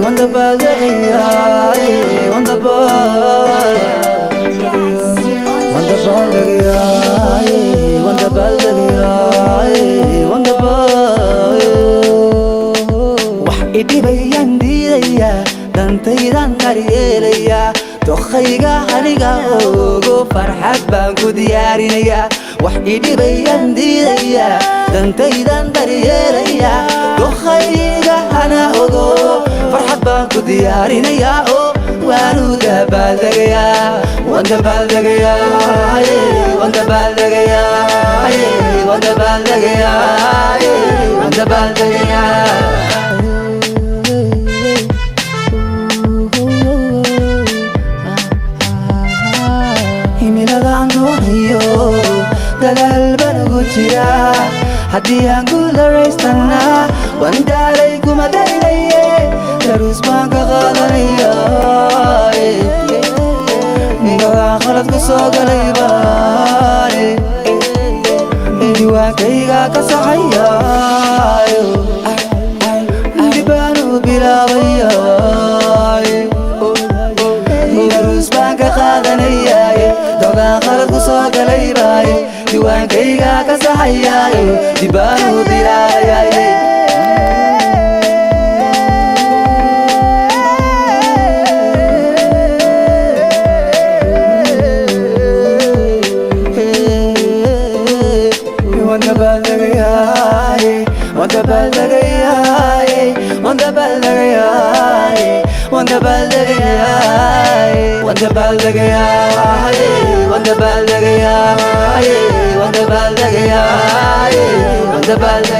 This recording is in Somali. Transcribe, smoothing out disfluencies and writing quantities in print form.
wanda baldagaya, wanda baldagaya, wanda baldagaya, wanda baldagaya, wanda baldagaya. Wax idibayan diidaya, dantaydan daryeelaya, dokhayga aniga ogo farxad baan ku diyaarinaya. Wax idibayan diidaya, dantaydan daryeelaya, dokhayga ana ogo farxad baan ku diyaarinaya. Oh waanu dabaaldegaya, waan dabaaldegaya, waan dabaaldegaya, waan dabaaldegaya, waan dabaaldegaya. himiladaan doonayo dadaal baan ugu jiraa, haddii aan guularaystana waan daalay kuma daynaye, daruus baan ka qaadanaya, galaan khalad ku soo galay baane diwaankayga ka saxaya, dib baan u bilaabaya, daruus baan ka qaadanaya, galaan khalad ku soo galay baane diwaankayga ka saxaya, dib baan u bilaabaya. wanda baldagaya, wanda baldagaya, wanda baldagaya, wanda baldagaya, wanda baldagaya, wanda baldagaya, wanda baldagaya, wanda baldagaya.